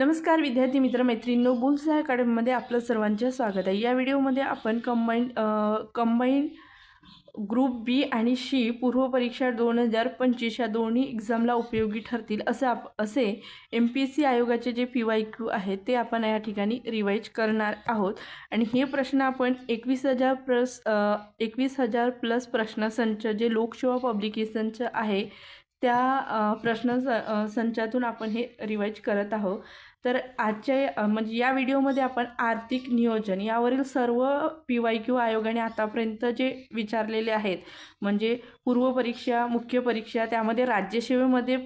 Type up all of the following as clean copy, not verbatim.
नमस्कार विद्यार्थी मित्र मैत्रिणींनो, बुल्स अकॅडमीमध्ये आपलं सर्वांचे स्वागत आहे। या व्हिडिओमध्ये आपण कंबाईन ग्रुप बी आणि सी पूर्व परीक्षा 2025 या दोन्ही एक्झामला उपयोगी ठरतील असे MPSC आयोगाचे जे PYQ आहेत ते आपण या ठिकाणी रिवाइज करणार आहोत। आणि हे प्रश्न आपण 21,000 प्लस प्रश्नसंच जे लोकसेवा पब्लिकेशनचं आहे त्या प्रश्न संचातून आपण हे रिवाइज करत आहोत। तर आजच्या म्हणजे या व्हिडिओमध्ये आपण आर्थिक नियोजन यावरील सर्व PYQ आयोगाने आतापर्यंत जे विचारलेले आहेत, म्हणजे पूर्व परीक्षा, मुख्य परीक्षा, त्यामध्ये राज्यसेवेमध्ये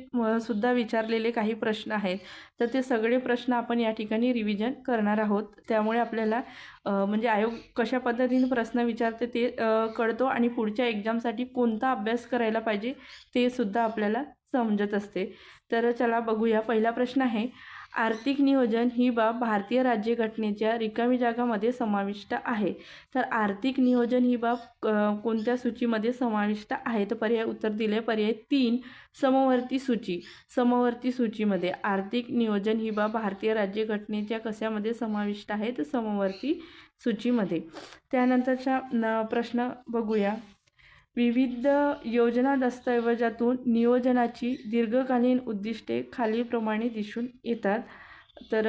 सुद्धा विचारलेले काही प्रश्न आहेत, तर ते सगळे प्रश्न आपण या ठिकाणी रिव्हिजन करणार आहोत। त्यामुळे आपल्याला म्हणजे आयोग कशा पद्धतीने प्रश्न विचारते ते कळतो आणि पुढच्या एक्झामसाठी कोणता अभ्यास करायला पाहिजे ते सुद्धा आपल्याला समजत असते। तर चला बघूया। पहिला प्रश्न आहे, आर्थिक नियोजन ही बाब भारतीय राज्यघटनेच्या रिकामी जागामध्ये समाविष्ट आहे। तर आर्थिक नियोजन ही बाब कोणत्या सूचीमध्ये समाविष्ट आहे? तर पर्याय उत्तर दिले पर्याय 3 समवर्ती सूची। समवर्ती सूचीमध्ये आर्थिक नियोजन ही बाब भारतीय राज्यघटनेच्या कशामध्ये समाविष्ट आहे? तर समवर्ती सूचीमध्ये। त्यानंतरचा प्रश्न बघूया। विविध योजना दस्तऐवजातून नियोजनाची दीर्घकालीन उद्दिष्टे खालीलप्रमाणे दिसून येतात। तर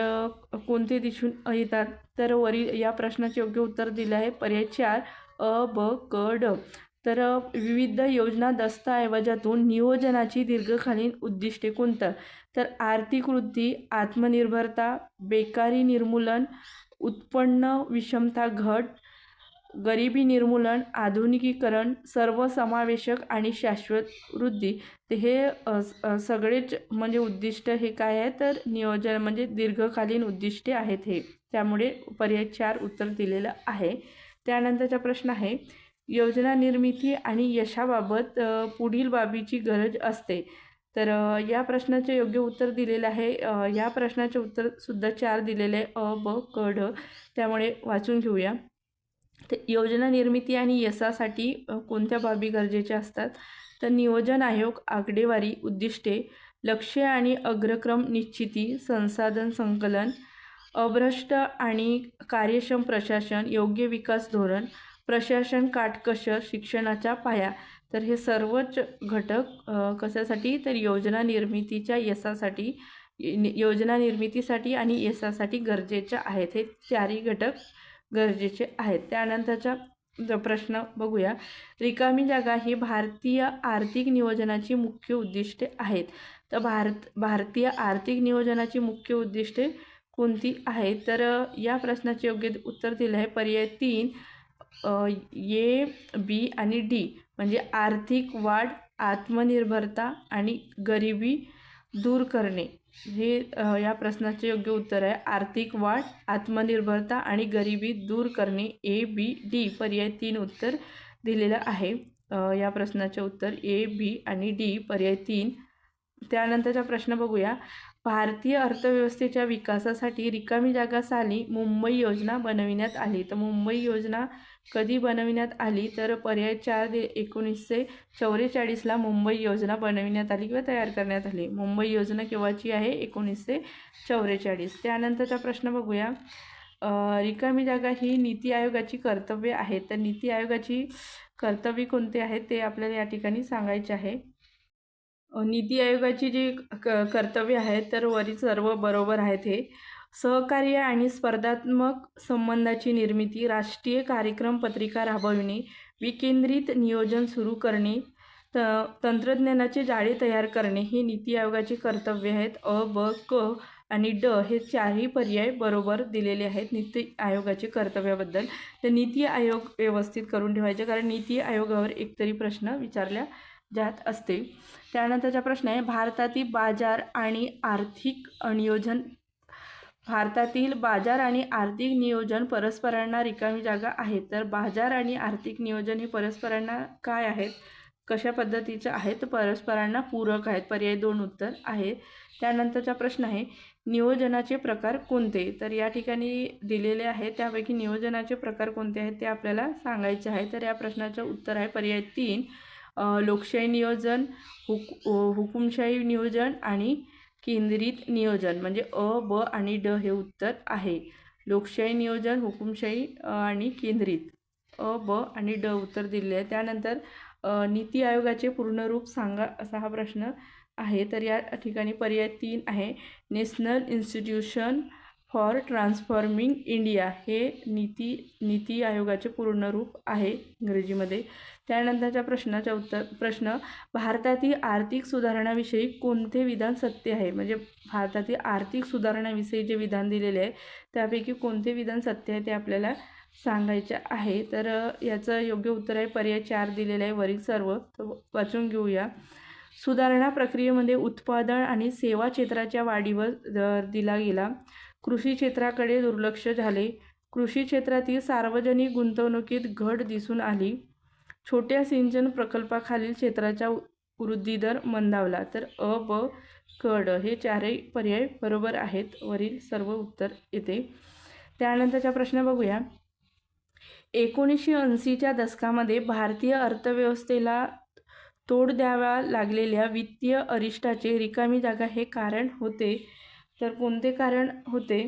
कोणते दिसून येतात? तर वरील या प्रश्नाचे योग्य उत्तर दिले आहे पर्याय 4 अ, ब, क, ड। तर विविध योजना दस्तऐवजातून नियोजनाची दीर्घकालीन उद्दिष्टे कोणतं? तर आर्थिक वृद्धी, आत्मनिर्भरता, बेकारी निर्मूलन, उत्पन्न विषमता घट, गरिबी निर्मूलन, आधुनिकीकरण, सर्वसमावेशक आणि शाश्वत वृद्धी। ते हे सगळेच म्हणजे उद्दिष्ट हे काय आहे? तर नियोजन म्हणजे दीर्घकालीन उद्दिष्टे आहेत हे। त्यामुळे पर्याय 4 उत्तर दिलेलं आहे। त्यानंतरचा प्रश्न आहे, योजना निर्मिती आणि यशाबाबत पुढील बाबीची गरज असते। तर या प्रश्नाचे योग्य उत्तर दिलेलं आहे। या प्रश्नाचे उत्तर सुद्धा 4 दिलेले आहे अ, ब, क, ड। त्यामुळे वाचून घेऊया। तर योजना निर्मिती आणि यशासाठी कोणत्या बाबी गरजेच्या असतात? तर नियोजन आयोग, आकडेवारी, उद्दिष्टे, लक्ष्य आणि अग्रक्रम निश्चिती, संसाधन संकलन, अभ्रष्ट आणि कार्यक्षम प्रशासन, योग्य विकास धोरण, प्रशासन काटकसर, शिक्षणाचा पाया। तर हे सर्वच घटक कशासाठी? तर योजना निर्मितीच्या यशासाठी, योजना निर्मितीसाठी आणि यशासाठी गरजेचे आहेत। हे चारही घटक गरजेचे आहेत। त्यानंतरचा प्रश्न बघूया। रिकामी जागा ही भारतीय आर्थिक नियोजनाची मुख्य उद्दिष्टे आहेत। तर भारतीय आर्थिक नियोजनाची मुख्य उद्दिष्टे कोणती आहेत? तर या प्रश्नाचे योग्य उत्तर दिले आहे पर्याय 3 ए, बी आणि डी। म्हणजे आर्थिक वाढ, आत्मनिर्भरता आणि गरिबी दूर करणे हे या प्रश्नाचे योग्य उत्तर आहे। आर्थिक वाढ, आत्मनिर्भरता आणि गरिबी दूर करणे ए, बी, डी। पर्याय 3 उत्तर दिलेलं आहे। या प्रश्नाचे उत्तर ए, बी आणि डी पर्याय 3। त्यानंतरचा प्रश्न बघूया। भारतीय अर्थव्यवस्थेच्या विकासासाठी रिकामी जागा साली मुंबई योजना बनविण्यात आली। तर मुंबई योजना कधी बनविण्यात आली? तर पर्याय 4 1944ला मुंबई योजना बनविण्यात आली किंवा तयार करण्यात आली। मुंबई योजना केव्हाची आहे? 1944। त्यानंतरचा प्रश्न बघूया। रिकामी जागा ही नीती आयोगाची कर्तव्य आहे। तर नीती आयोगाची कर्तव्य कोणते आहेत ते आपल्याला या ठिकाणी सांगायचे आहे। नीती आयोगाची जी कर्तव्य आहेत तर वरील सर्व बरोबर आहेत हे। सहकार्य आणि स्पर्धात्मक संबंधाची निर्मिती, राष्ट्रीय कार्यक्रम पत्रिका राबविणे, विकेंद्रित नियोजन सुरू करणे, तंत्रज्ञानाचे जाळे तयार करणे हे नीती आयोगाचे कर्तव्य आहेत। अ, ब, क आणि ड हे चारही पर्याय बरोबर दिलेले आहेत नीती आयोगाचे कर्तव्याबद्दल। तर नीती आयोग व्यवस्थित करून ठेवायचे, कारण नीती आयोगावर एकतरी प्रश्न विचारल्या जात असते। त्यानंतरचा प्रश्न आहे, भारतातील बाजार आणि आर्थिक नियोजन, भारतातील बाजार आणि आर्थिक नियोजन परस्परांना रिकामी जागा आहे। तर बाजार आणि आर्थिक नियोजन हे परस्परांना काय आहेत? कशा पद्धतीचे आहेत? परस्परांना पूरक आहेत। पर्याय 2 उत्तर आहे। त्यानंतरचा प्रश्न आहे, नियोजनाचे प्रकार कोणते? तर या ठिकाणी दिलेले आहे, त्यापैकी नियोजनाचे प्रकार कोणते आहेत ते आपल्याला सांगायचे आहे। तर या प्रश्नाचं उत्तर आहे पर्याय 3 लोकशाही नियोजन, हुकुमशाही नियोजन आणि केंद्रित नियोजन म्हणजे अ, ब आणि ड हे उत्तर आहे. लोकशाही नियोजन, हुकुमशाही आणि केंद्रित अ, ब आणि ड उत्तर दिले आहे. त्यानंतर नीती आयोगाचे पूर्ण रूप सांगा असा हा प्रश्न आहे. तर या ठिकाणी पर्याय 3 आहे. National institution for transforming India हे नीती आयोगाचे पूर्ण रूप आहे इंग्रजीमध्ये. त्यानंतरच्या प्रश्न भारतातील आर्थिक सुधारणाविषयी कोणते विधान सत्य आहे. म्हणजे भारतातील आर्थिक सुधारणाविषयी जे विधान दिलेले आहे त्यापैकी कोणते विधान सत्य आहे ते आपल्याला सांगायचे आहे. तर याचं योग्य उत्तर आहे पर्याय 4 दिलेलं आहे वरील सर्व. तर वाचून घेऊया. सुधारणा प्रक्रियेमध्ये उत्पादन आणि सेवा क्षेत्राच्या वाढीवर भर दिला गेला. कृषी क्षेत्राकडे दुर्लक्ष झाले. कृषी क्षेत्रातील सार्वजनिक गुंतवणुकीत घट दिसून आली. छोट्या सिंचन प्रकल्पाखालील क्षेत्राचा वृद्धिदर मंदावला. तर अ, ब, क, ड हे चारही पर्याय बरोबर आहेत. वरील सर्व उत्तर येते. त्यानंतरचा प्रश्न बघूया. 1980च्या दशकामध्ये भारतीय अर्थव्यवस्थेला तोड द्याव्या लागलेल्या वित्तीय अरिष्टाचे रिकामी जागा हे कारण होते. तर कोणते कारण होते.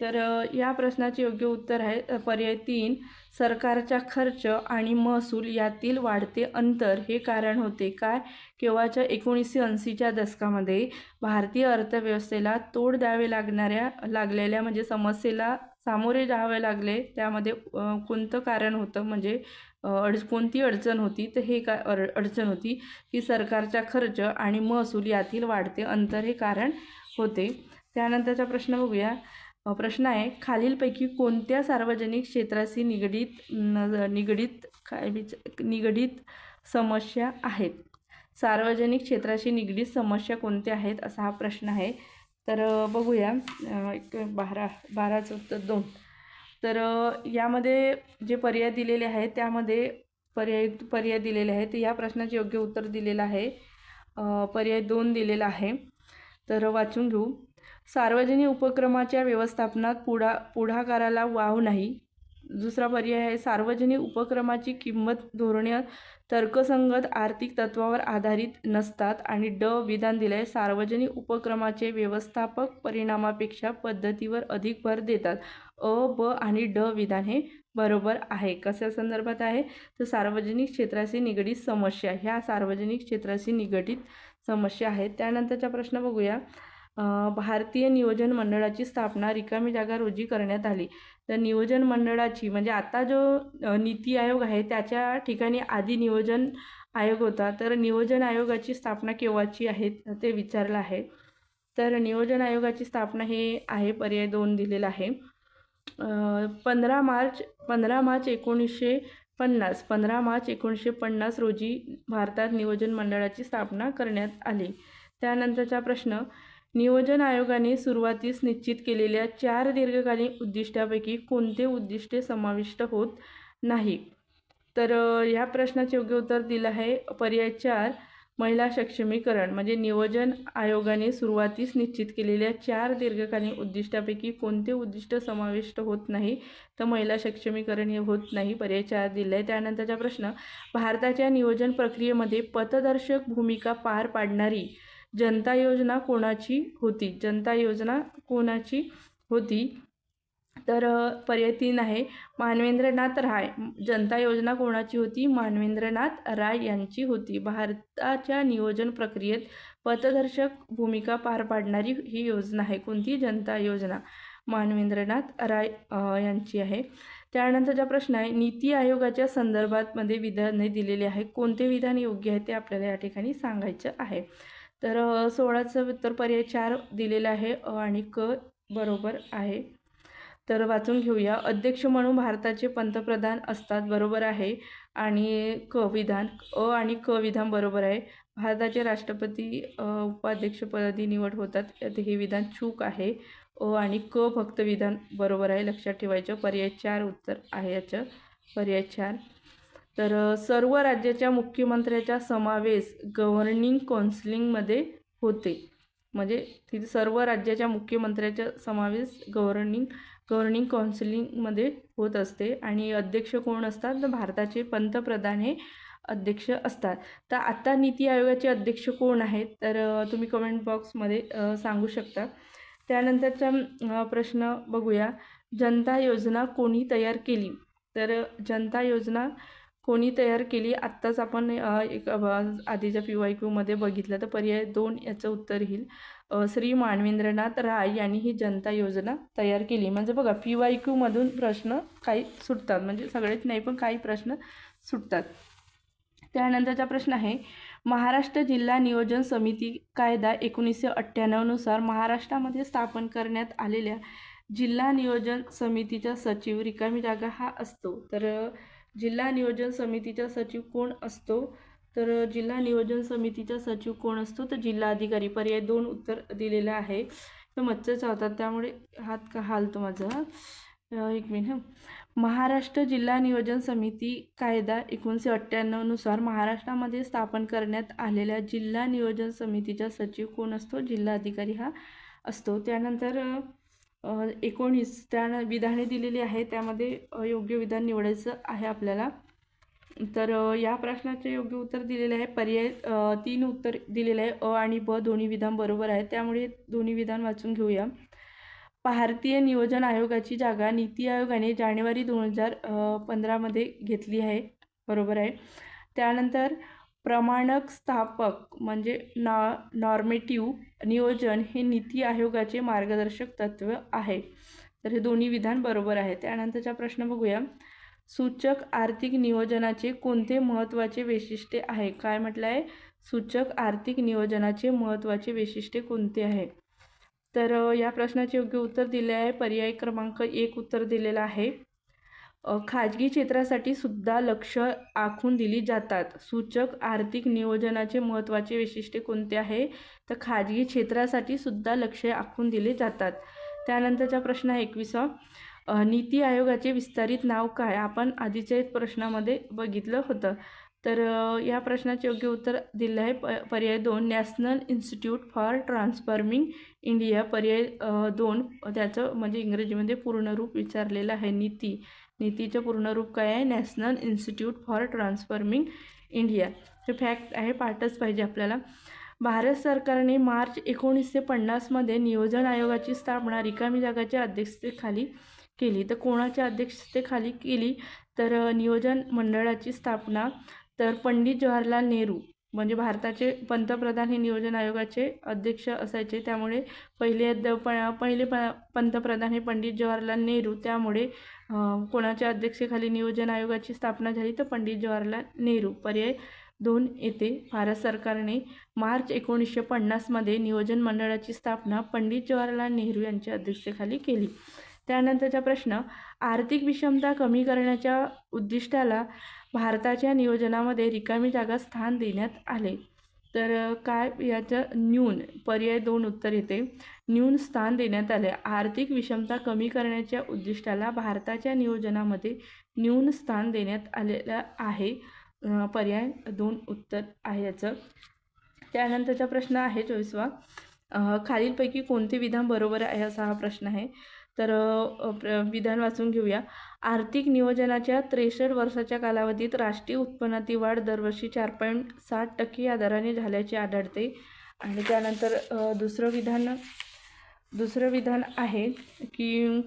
तर या प्रश्नाचे योग्य उत्तर आहे पर्याय 3 सरकारचा खर्च आणि महसूल यातील वाढते अंतर हे कारण होते. काय केव्हाच्या 1980च्या दशकामध्ये भारतीय अर्थव्यवस्थेला तोड द्यावे लागलेल्या म्हणजे समस्येला सामोरे जावे लागले. त्यामध्ये कोणतं कारण होतं म्हणजे कोणती अडचण होती. तर हे अडचण होती की सरकारचा खर्च आणि महसूल यातील वाढते अंतर हे कारण होते. त्यानंतरचा प्रश्न बघूया. प्रश्न आहे खालीलपैकी कोणत्या सार्वजनिक क्षेत्राशी निगडीत समस्या आहेत. सार्वजनिक क्षेत्राशी निगडीत समस्या कोणत्या आहेत असा हा प्रश्न आहे. तर बघूया 12चं उत्तर 2. तर यामध्ये जे पर्याय दिलेले आहेत त्यामध्ये पर्याय दिलेले आहेत. या प्रश्नाचे योग्य उत्तर दिलेलं आहे पर्याय 2 दिलेला आहे. तर वाचून घेऊ. सार्वजनिक उपक्रमाच्या व्यवस्थापनात पुढाकाराला वाव नाही. दुसरा पर्याय आहे सार्वजनिक उपक्रमाची किंमत धोरणे तर्कसंगत आर्थिक तत्वावर आधारित नसतात. आणि ड विधान दिले आहे सार्वजनिक उपक्रमाचे व्यवस्थापक परिणामापेक्षा पद्धतीवर अधिक भर देतात. अ, ब आणि ड विधान हे बरोबर आहे. कशा संदर्भात आहे तर सार्वजनिक क्षेत्राशी निगडीत समस्या ह्या सार्वजनिक क्षेत्राशी निगडीत समस्या आहेत. त्यानंतरचा प्रश्न बघूया. भारतीय नियोजन मंडळाची स्थापना रिकामी जागा रोजी करण्यात आली. तर नियोजन मंडळाची म्हणजे आता जो नीती आयोग आहे त्याच्या ठिकाणी आधी नियोजन आयोग होता. तर नियोजन आयोगाची स्थापना केव्हाची आहे ते विचारलं आहे. तर नियोजन आयोगाची स्थापना हे आहे पर्याय 2 दिलेला आहे 15 मार्च 1950 रोजी भारतात नियोजन मंडळाची स्थापना करण्यात आली. त्यानंतरचा प्रश्न नियोजन आयोगाने सुरुवातीस निश्चित केलेल्या 4 दीर्घकालीन उद्दिष्टापैकी कोणते उद्दिष्टे समाविष्ट होत नाही. तर ह्या प्रश्नाचे योग्य उत्तर दिलं आहे पर्याय 4 महिला सक्षमीकरण. म्हणजे नियोजन आयोगाने सुरुवातीस निश्चित केलेल्या 4 दीर्घकालीन उद्दिष्टापैकी कोणते उद्दिष्ट समाविष्ट होत नाही. तर महिला सक्षमीकरण हे होत नाही. पर्याय 4 दिले आहे. त्यानंतरचा प्रश्न भारताच्या नियोजन प्रक्रियेमध्ये पथदर्शक भूमिका पार पाडणारी जनता योजना कोणाची होती. जनता योजना कोणाची होती. तर पर्याय 3 आहे मानवेंद्रनाथ राय. जनता योजना कोणाची होती. मानवेंद्रनाथ राय यांची होती. भारताच्या नियोजन प्रक्रियेत पथदर्शक भूमिका पार पाडणारी ही योजना आहे कोणती. जनता योजना मानवेंद्रनाथ राय यांची आहे. त्यानंतरचा प्रश्न आहे नीती आयोगाच्या संदर्भात मध्ये विधाने दिलेले आहे कोणते विधान योग्य आहे ते आपल्याला या ठिकाणी सांगायचं आहे. तर 16चं उत्तर पर्याय 4 दिलेलं आहे आणि क बरोबर आहे. तर वाचून घेऊया. अध्यक्ष म्हणून भारताचे पंतप्रधान असतात बरोबर आहे. आणि क विधान आणि क विधान बरोबर आहे. भारताचे राष्ट्रपती उपाध्यक्षपदी निवड होतात हे विधान चूक आहे. आणि क फक्त विधान बरोबर आहे लक्षात ठेवायचं. पर्याय 4 उत्तर आहे याचं पर्याय 4. तर सर्व राज्याच्या मुख्यमंत्र्याचा समावेश गव्हर्निंग काउन्सिलमध्ये होते. म्हणजे तिथे सर्व राज्याच्या मुख्यमंत्र्याचा समावेश गव्हर्निंग काउन्सिलमध्ये होत असते. आणि अध्यक्ष कोण असतात तर भारताचे पंतप्रधान हे अध्यक्ष असतात. तर आता नीती आयोगाचे अध्यक्ष कोण आहेत, तर तुम्ही कमेंट बॉक्समध्ये सांगू शकता. त्यानंतरचा प्रश्न बघूया, जनता योजना कोणी तयार केली? तर जनता योजना कोणी तयार केली? आत्ताच आपण आधीच्या PYQमध्ये बघितलं, तर पर्याय 2 याचं उत्तर येईल. श्री मानवेंद्रनाथ राय यांनी ही जनता योजना तयार केली. म्हणजे बघा, PYQमधून प्रश्न काही सुटतात, म्हणजे सगळेच नाही पण काही प्रश्न सुटतात. त्यानंतरचा प्रश्न आहे, महाराष्ट्र जिल्हा नियोजन समिती कायदा 1998 नुसार महाराष्ट्रामध्ये स्थापन करण्यात आलेल्या जिल्हा नियोजन समितीचा सचिव रिकामी जागा हा असतो. तर जिल्हा नियोजन समितीचा सचिव कोण असतो? तर जिल्हा नियोजन समितीचा सचिव कोण असतो? तर जिल्हाधिकारी. पर्याय 2 उत्तर दिलेलं आहे. तर मच्छर चावतात त्यामुळे हात का हालतो माझा. एक मिनिट. महाराष्ट्र जिल्हा नियोजन समिती कायदा 1998 नुसार महाराष्ट्रामध्ये स्थापन करण्यात आलेल्या जिल्हा नियोजन समितीचा सचिव कोण असतो? जिल्हाधिकारी हा असतो. त्यानंतर 19 विधाने दिलेली आहे, त्यामध्ये योग्य विधान निवडायचं आहे आपल्याला. तर या प्रश्नाचे योग्य उत्तर दिलेले आहे. पर्याय 3 उत्तर दिलेले आहे. आणि ब दोन्ही विधान बरोबर आहे, त्यामुळे दोन्ही विधान वाचून घेऊया. भारतीय नियोजन आयोगाची जागा नीती आयोगाने जानेवारी 2015 घेतली आहे, बरोबर आहे. त्यानंतर प्रमाणक स्थापक म्हणजे नॉर्मेटिव्ह नियोजन हे नीती आयोगाचे मार्गदर्शक तत्व आहे. तर हे दोन्ही विधान बरोबर आहे. त्यानंतरचा प्रश्न बघूया, सूचक आर्थिक नियोजनाचे कोणते महत्त्वाचे वैशिष्ट्य आहे? काय म्हटलं आहे? सूचक आर्थिक नियोजनाचे महत्त्वाचे वैशिष्ट्य कोणते आहे? तर या प्रश्नाचे योग्य उत्तर दिले आहे. पर्याय क्रमांक 1 उत्तर दिलेलं आहे. खाजगी क्षेत्रासाठी सुद्धा लक्ष आखून दिली जातात. सूचक आर्थिक नियोजनाचे महत्त्वाचे वैशिष्ट्य कोणते आहे? तर खाजगी क्षेत्रासाठी सुद्धा लक्ष आखून दिले जातात. त्यानंतरचा प्रश्न आहे 21वा, नीती आयोगाचे विस्तारित नाव काय? आपण आधीच्या प्रश्नामध्ये बघितलं होतं. तर या प्रश्नाचे योग्य उत्तर दिलं आहे. पर्याय 2 national institute for transforming India. पर्याय 2 त्याचं म्हणजे इंग्रजीमध्ये पूर्ण रूप विचारलेलं आहे. नीतीचं पूर्ण रूप काय आहे? National institute for transforming India. हे फॅक्ट आहे, पाठच पाहिजे आपल्याला. भारत सरकारने मार्च 1950 नियोजन आयोगाची स्थापना रिकामी जागाच्या अध्यक्षतेखाली केली. तर कोणाच्या अध्यक्षतेखाली केली? तर नियोजन मंडळाची स्थापना तर पंडित जवाहरलाल नेहरू म्हणजे भारताचे पंतप्रधान हे नियोजन आयोगाचे अध्यक्ष असायचे, त्यामुळे पहिले पंतप्रधान हे पंडित जवाहरलाल नेहरू, त्यामुळे कोणाच्या अध्यक्षतेखाली नियोजन आयोगाची स्थापना झाली? तर पंडित जवाहरलाल नेहरू. पर्याय 2 येते. भारत सरकारने मार्च 1950 नियोजन मंडळाची स्थापना पंडित जवाहरलाल नेहरू यांच्या अध्यक्षतेखाली केली. त्यानंतरचा प्रश्न, आर्थिक विषमता कमी करण्याच्या उद्दिष्टाला भारताच्या नियोजनामध्ये रिकामी जागा स्थान देण्यात आले. तर काय याचं? न्यून. पर्याय 2 उत्तर येते. न्यून स्थान देण्यात आले. आर्थिक विषमता कमी करण्याच्या उद्दिष्टाला भारताच्या नियोजनामध्ये न्यून स्थान देण्यात आलेलं आहे. पर्याय 2 उत्तर आहे याचं. त्यानंतरचा प्रश्न आहे 24वा, खालीलपैकी कोणते विधान बरोबर आहे असा हा प्रश्न आहे. तर विधान वाचून घेऊया. आर्थिक नियोजनाच्या 63 वर्षाच्या कालावधीत राष्ट्रीय उत्पन्नातील वाढ दरवर्षी 4.7% या दराने झाल्याचे आढळते. आणि त्यानंतर दुसरं विधान आहे की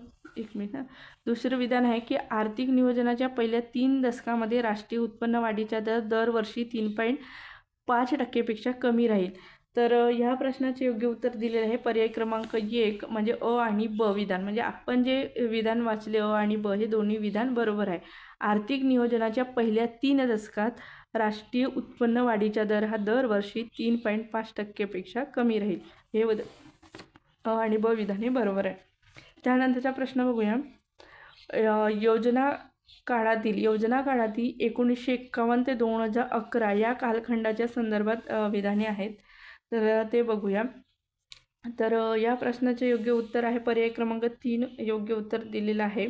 दुसरं विधान आहे की आर्थिक नियोजनाच्या पहिल्या 3 दशकामध्ये राष्ट्रीय उत्पन्न वाढीचा दर दरवर्षी 3.5% कमी राहील. तर ह्या प्रश्नाचे योग्य उत्तर दिलेले आहे. पर्याय क्रमांक 1 म्हणजे अ आणि ब विधान, म्हणजे आपण जे विधान वाचले अ आणि ब हे दोन्ही विधान बरोबर आहे. आर्थिक नियोजनाच्या पहिल्या 3 दशकात राष्ट्रीय उत्पन्न वाढीचा दर हा दरवर्षी 3.5% कमी राहील. हे अ आणि ब विधान हे बरोबर आहे. त्यानंतरचा प्रश्न बघूया, योजना काळातील 1951 ते 2011 या कालखंडाच्या संदर्भात विधाने आहेत. तर ते बघूया. तर या प्रश्नाचे योग्य उत्तर आहे पर्याय क्रमांक 3 योग्य उत्तर दिलेलं आहे.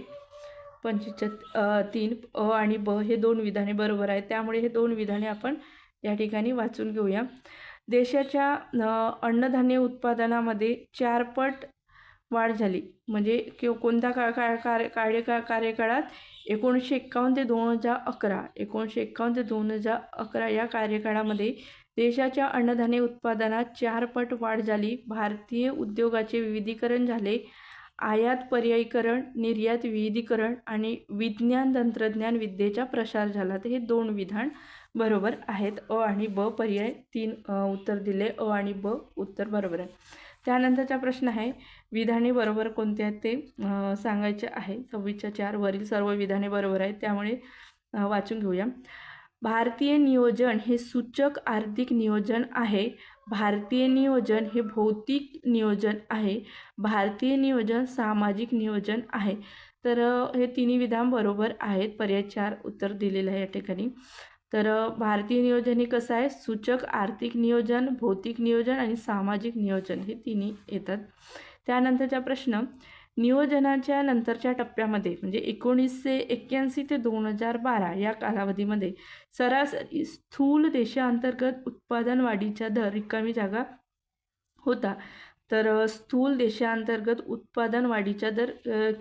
3 अ आणि ब हे 2 विधाने बरोबर आहेत, त्यामुळे हे 2 विधाने आपण या ठिकाणी वाचून घेऊया. देशाच्या अन्नधान्य उत्पादनामध्ये 4 पट वाढ झाली. म्हणजे कोणत्या कार्यकाळात 1951 ते 2011, 1951 ते 2011 या कार्यकाळामध्ये देशाच्या अन्नधान्य उत्पादनात 4 पट वाढ झाली. भारतीय उद्योगाचे विविधीकरण झाले. आयात पर्यायीकरण, निर्यात विविधीकरण आणि विज्ञान तंत्रज्ञान विद्येचा प्रसार झाला. तर हे 2 विधान बरोबर आहेत. अ आणि ब पर्याय 3 उत्तर दिले. अ आणि ब उत्तर बरोबर आहे. त्यानंतरचा प्रश्न आहे, विधाने बरोबर कोणते आहेत ते सांगायचे आहे. 26च्या 4 वरील सर्व विधाने बरोबर आहेत, त्यामुळे वाचून घेऊया. भारतीय नियोजन हे सूचक आर्थिक नियोजन आहे. भारतीय नियोजन हे भौतिक नियोजन आहे. भारतीय नियोजन सामाजिक नियोजन आहे. तर हे तिन्ही विधान बरोबर आहेत. पर्याय 4 उत्तर दिलेलं आहे या ठिकाणी. तर भारतीय नियोजन हे कसं आहे, सूचक आर्थिक नियोजन, भौतिक नियोजन आणि सामाजिक नियोजन हे तिन्ही येतात. त्यानंतरचा प्रश्न, नियोजनाच्या नंतरच्या टप्प्यामध्ये म्हणजे 1981 ते 2012 या कालावधीमध्ये सरासरी स्थूल देशांतर्गत उत्पादन वाढीचा दर रिकामी जागा होता. तर स्थूल देशांतर्गत उत्पादन वाढीचा दर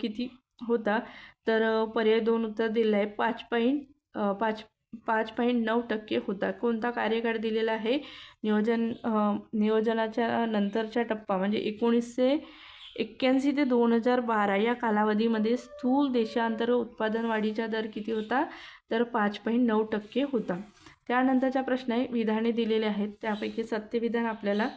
किती होता? तर पर्याय 2 उत्तर दिलं आहे. 5.9% होता. कोणता कार्यकाळ दिलेला आहे? नियोजनाच्या नंतरचा टप्पा म्हणजे 1981 ते 2012 या कालावधीमध्ये स्थूल देशांतर्गत उत्पादन वाढीचा दर किती होता? तर 5.9% होता. त्यानंतरचा प्रश्न आहे, विधाने दिलेले आहेत त्यापैकी सत्य विधान आपल्याला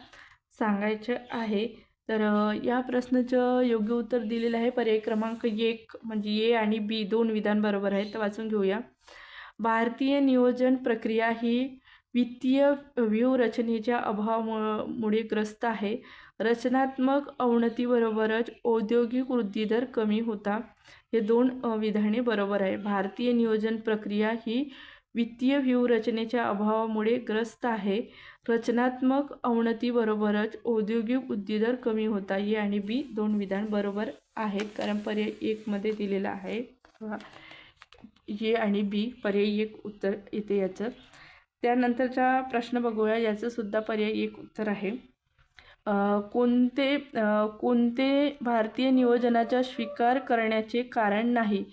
सांगायचं आहे. तर या प्रश्नाचं योग्य उत्तर दिलेलं आहे पर्याय क्रमांक 1 म्हणजे ए आणि बी 2 विधान बरोबर आहेत. तर वाचून घेऊया. भारतीय नियोजन प्रक्रिया ही वित्तीय व्यूहरचनेच्या अभावामुळे ग्रस्त आहे. रचनात्मक अवनतीबरोबरच औद्योगिक वृद्धिदर कमी होता. हे 2 विधाने बरोबर आहे. भारतीय नियोजन प्रक्रिया ही वित्तीय व्यूहरचनेच्या अभावामुळे ग्रस्त आहे. रचनात्मक अवनतीबरोबरच औद्योगिक वृद्धिदर कमी होता. ए आणि बी 2 विधान बरोबर आहेत, कारण पर्याय 1 मध्ये दिलेला आहे. ए आणि बी पर्याय 1 उत्तर येते याचं. त्यानंतरचा प्रश्न बघूया. याचं सुद्धा पर्याय 1 उत्तर आहे. कोणते भारतीय नियोजनाचा स्वीकार करण्याचे कारण नाही?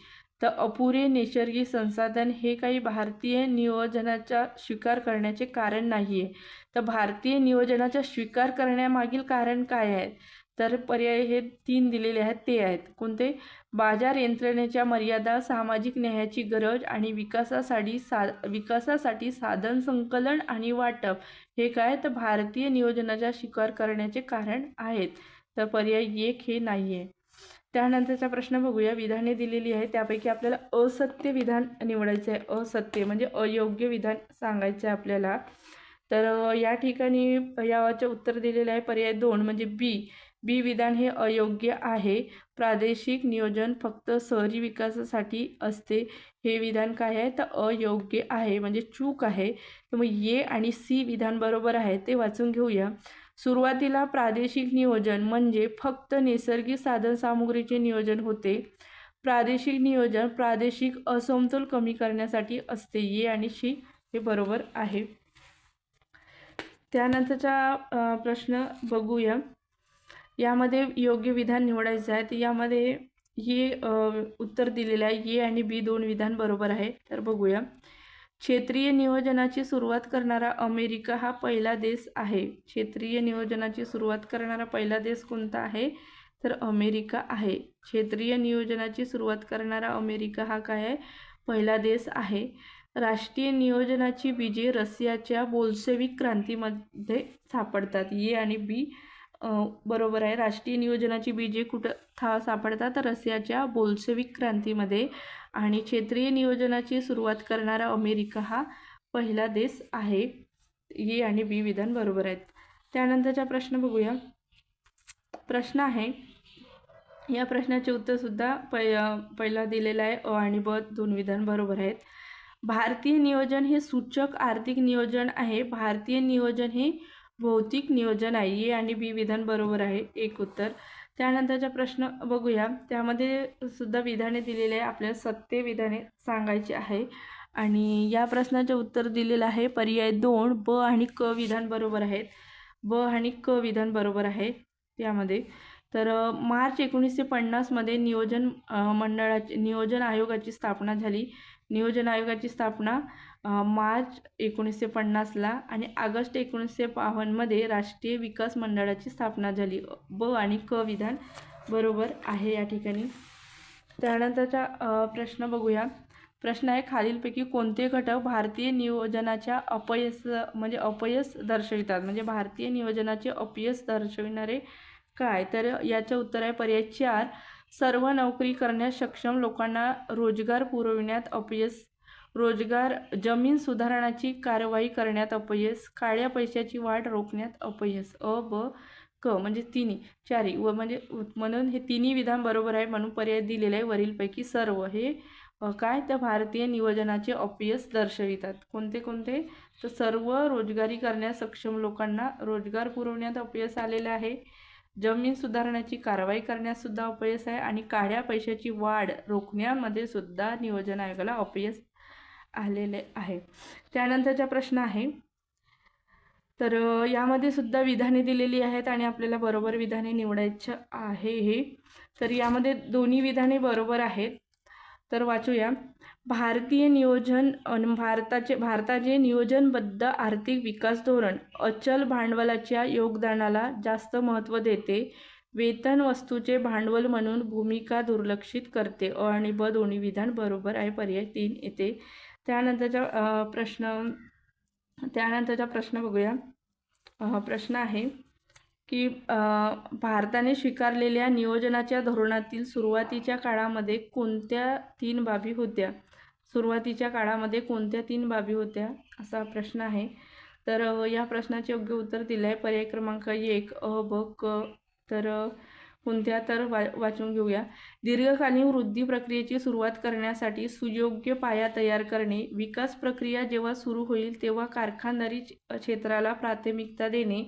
तर अपुरे नैसर्गिक संसाधन हे काही भारतीय नियोजनाचा स्वीकार करण्याचे कारण नाही आहे. तर भारतीय नियोजनाचा स्वीकार करण्यामागील कारण काय आहे? तर पर्याय हे 3 दिलेले आहेत ते आहेत. कोणते? बाजार यंत्रणेच्या मर्यादा, सामाजिक न्यायाची गरज आणि विकासासाठी साधन संकलन आणि वाटप हे काय? तर भारतीय नियोजनाचा स्वीकार करण्याचे कारण आहेत. तर पर्याय 1 हे नाही आहे. त्यानंतरचा प्रश्न बघूया. विधाने दिलेली आहे त्यापैकी आपल्याला असत्य विधान निवडायचं आहे. असत्य म्हणजे अयोग्य विधान सांगायचं आहे आपल्याला. तर या ठिकाणी याचे उत्तर दिलेले आहे पर्याय 2 म्हणजे बी विधान हे अयोग्य आहे. प्रादेशिक नियोजन फक्त शहरी विकासासाठी असते हे विधान काय आहे? तर अयोग्य आहे, म्हणजे चूक आहे. तर मग ए आणि सी विधान बरोबर आहे. ते वाचून घेऊया. सुरुवातीला प्रादेशिक नियोजन म्हणजे फक्त नैसर्गिक साधनसामुग्रीचे नियोजन होते. प्रादेशिक नियोजन प्रादेशिक असमतोल कमी करण्यासाठी असते. ए आणि सी हे बरोबर आहे. त्यानंतरचा प्रश्न बघूया. यामध्ये योग्य विधान निवडायचं आहे. तर यामध्ये हे उत्तर दिलेलं आहे. ए आणि बी 2 विधान बरोबर आहे. तर बघूया. क्षेत्रीय नियोजनाची सुरुवात करणारा अमेरिका हा पहिला देश आहे. क्षेत्रीय नियोजनाची सुरुवात करणारा पहिला देश कोणता आहे? तर अमेरिका आहे. क्षेत्रीय नियोजनाची सुरुवात करणारा अमेरिका हा काय आहे? पहिला देश आहे. राष्ट्रीय नियोजनाची बीजे रशियाच्या बोल्शेविक क्रांतीमध्ये सापडतात. ए आणि बी बरोबर आहे. राष्ट्रीय नियोजनाची बीजे कुठं सापडतात? तर रशियाच्या बोल्शेविक क्रांतीमध्ये. आणि क्षेत्रीय नियोजनाची सुरुवात करणारा अमेरिका हा पहिला देश आहे. ए आणि बी विधान बरोबर आहेत. त्यानंतरचा प्रश्न बघूया. प्रश्न आहे, या प्रश्नाचे उत्तर सुद्धा पहिला दिलेला आहे. अ आणि ब 2 विधान बरोबर आहेत. भारतीय नियोजन हे सूचक आर्थिक नियोजन आहे. भारतीय नियोजन हे भौतिक नियोजन आहे. ए आणि बी विधान बरोबर आहे. 1 उत्तर. त्यानंतरचा प्रश्न बघूया. त्यामध्ये सुद्धा विधाने दिलेले आहे. आपल्याला सत्य विधाने सांगायचे आहे. आणि या प्रश्नाचे उत्तर दिलेलं आहे पर्याय 2 ब आणि क विधान बरोबर आहेत. ब आणि क विधान बरोबर आहे. त्यामध्ये तर मार्च 1950 मध्ये नियोजन आयोगाची स्थापना झाली. नियोजन आयोगाची स्थापना मार्च 1950ला आणि ऑगस्ट 1952 मध्ये राष्ट्रीय विकास मंडळाची स्थापना झाली. ब आणि क विधान बरोबर आहे या ठिकाणी. त्यानंतरचा प्रश्न बघूया. प्रश्न आहे, खालीलपैकी कोणते घटक भारतीय नियोजनाच्या अपयश दर्शवितात? म्हणजे भारतीय नियोजनाचे अपयश दर्शविणारे काय? तर याचे उत्तर आहे पर्याय 4, सर्व नोकरी करण्यास सक्षम लोकांना रोजगार पुरविण्यात अपयश, जमीन सुधारणाची कारवाई करण्यात अपयश, काळ्या पैशाची वाढ रोखण्यात अपयश. अ, ब, क म्हणजे तिन्ही चारी व म्हणून हे तिन्ही विधान बरोबर आहे, म्हणून पर्याय दिलेले आहे वरीलपैकी सर्व हे काय तर भारतीय नियोजनाचे अपयश दर्शवितात. कोणते कोणते? तर सर्व रोजगारी करण्यास सक्षम लोकांना रोजगार पुरवण्यात अपयश आलेले आहे, जमीन सुधारण्याची कारवाई करण्यास सुद्धा अपयश आहे आणि काळ्या पैशाची वाढ रोखण्यामध्ये सुद्धा नियोजन आयोगाला अपयश आलेले आहे. त्यानंतरचा प्रश्न आहे, तर यामध्ये सुद्धा विधाने दिलेली आहेत आणि आपल्याला बरोबर विधाने निवडायचं आहे हे. तर यामध्ये दोन्ही विधाने बरोबर आहेत. तर वाचूया. भारतीय नियोजन भारताचे नियोजनबद्ध आर्थिक विकास धोरण अचल भांडवलाच्या योगदानाला जास्त महत्त्व देते. वेतन वस्तूचे भांडवल म्हणून भूमिका दुर्लक्षित करते. अ आणि ब दोन्ही विधान बरोबर आहे, पर्याय 3 येते. त्यानंतरचा प्रश्न बघूया. प्रश्न आहे की भारताने स्वीकारलेल्या नियोजनाच्या धोरणातील सुरुवातीच्या काळामध्ये कोणत्या 3 बाबी होत्या? सुरुवातीच्या काळामध्ये कोणत्या 3 बाबी होत्या असा प्रश्न आहे. तर या प्रश्नाचे योग्य उत्तर दिले आहे पर्याय क्रमांक 1 अ, ब, क. तर कोणत्या? तर वाचून घेऊया. दीर्घकालीन वृद्धी प्रक्रियेची सुरुवात करण्यासाठी सुयोग्य पाया तयार करणे, विकास प्रक्रिया जेव्हा सुरू होईल तेव्हा कारखानदारी क्षेत्राला प्राथमिकता देणे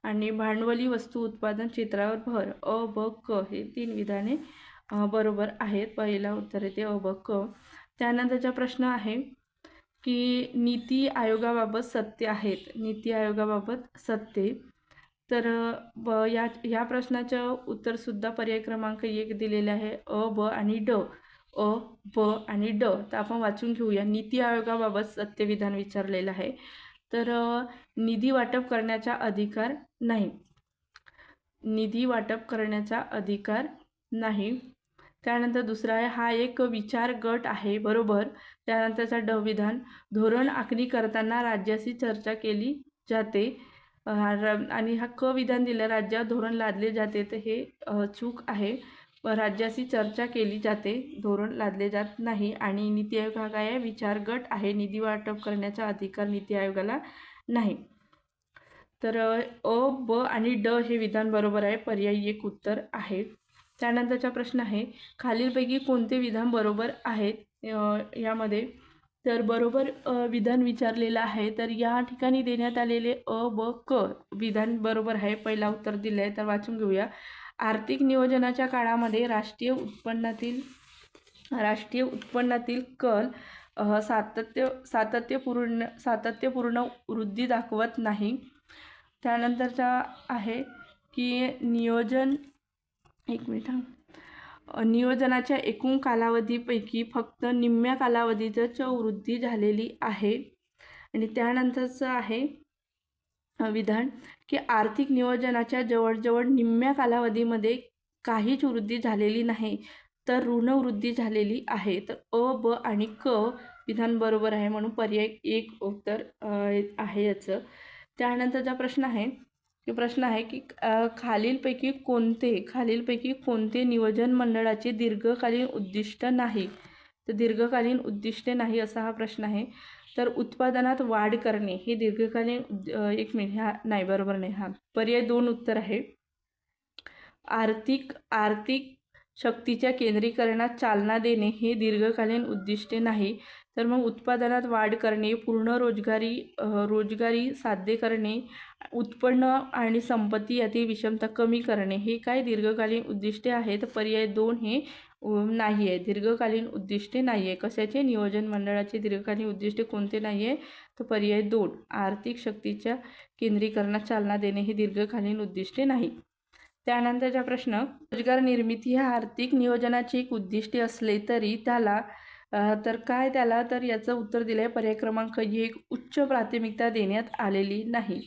आणि भांडवली वस्तू उत्पादन क्षेत्रावर भर. अ, ब, क हे 3 विधाने बरोबर आहेत. पहिला उत्तर येते अ, ब, क. त्यानंतरचा प्रश्न आहे की नीती आयोगाबाबत सत्य आहेत. नीती आयोगाबाबत सत्य. तर या प्रश्नाचं उत्तर सुद्धा पर्याय क्रमांक 1 दिलेले आहे अ, ब आणि ड. अ, ब आणि ड. तर आपण वाचून घेऊया. नीती आयोगाबाबत सत्य विधान विचारलेलं आहे. तर निधी वाटप करण्याचा अधिकार नाही. निधी वाटप करण्याचा अधिकार नाही. त्यानंतर दुसरा आहे, हा एक विचार गट आहे. बरोबर. त्यानंतरचा ड विधान, धोरण आखणी करताना राज्याशी चर्चा केली जाते. आणि हा क विधान दिलं, राज्यात धोरण लादले जाते. तर हे चूक आहे. राज्याशी चर्चा केली जाते, धोरण लादले जात नाही. आणि नीती आयोग हा काय आहे? विचार गट आहे. निधी वाटप करण्याचा अधिकार नीती आयोगाला नाही. तर अ, ब आणि ड हे विधान बरोबर आहे, पर्यायी 1 उत्तर आहे. त्यानंतरचा प्रश्न आहे, खालीलपैकी कोणते विधान बरोबर आहेत यामध्ये? तर बरोबर विधान विचारलेलं आहे. तर या ठिकाणी देण्यात आलेले अ, ब, क विधान बरोबर आहे. पहिला उत्तर दिलं आहे. तर वाचून घेऊया. आर्थिक नियोजनाच्या काळामध्ये राष्ट्रीय उत्पन्नातील कल सातत्यपूर्ण वृद्धी दाखवत नाही. त्यानंतरचा आहे की नियोजनाच्या एकूण कालावधीपैकी फक्त निम्म्या कालावधीतच वृद्धी झालेली आहे. आणि त्यानंतरचं आहे विधान की आर्थिक नियोजनाच्या जवळजवळ निम्म्या कालावधीमध्ये काहीच वृद्धी झालेली नाही, तर ऋणवृद्धी झालेली आहे. तर अ, ब आणि क विधान बरोबर आहे, म्हणून पर्याय 1 उत्तर आहे याचं. त्यानंतरचा प्रश्न आहे की खालीलपैकी कोणते नियोजन मंडळाचे दीर्घकालीन उद्दिष्ट नाही? तर दीर्घकालीन उद्दिष्टे नाही असा हा प्रश्न आहे. तर उत्पादनात वाढ करणे हे दीर्घकालीन एक मिनिट, हा नाही, बरोबर नाही. हा पर्याय 2 उत्तर आहे. आर्थिक शक्तीच्या केंद्रीकरणात चालना देणे हे दीर्घकालीन उद्दिष्टे नाही. तर मग उत्पादनात वाढ करणे, पूर्ण रोजगारी साध्य करणे, उत्पन्न आणि संपत्ती यातील विषमता कमी करणे हे काय दीर्घकालीन उद्दिष्टे आहेत? पर्याय 2 हे नाही आहे, दीर्घकालीन उद्दिष्टे नाही आहे. कशाचे? नियोजन मंडळाचे दीर्घकालीन उद्दिष्टे कोणते नाही आहे? तर पर्याय 2, आर्थिक शक्तीच्या केंद्रीकरणात चालना देणे हे दीर्घकालीन उद्दिष्टे नाही. त्यानंतरचा प्रश्न, रोजगार निर्मिती ह्या आर्थिक नियोजनाचे एक उद्दिष्ट असले तरी त्याला तर याचं उत्तर दिलं आहे पर्याय क्रमांक एक, उच्च प्राथमिकता देण्यात आलेली नाही.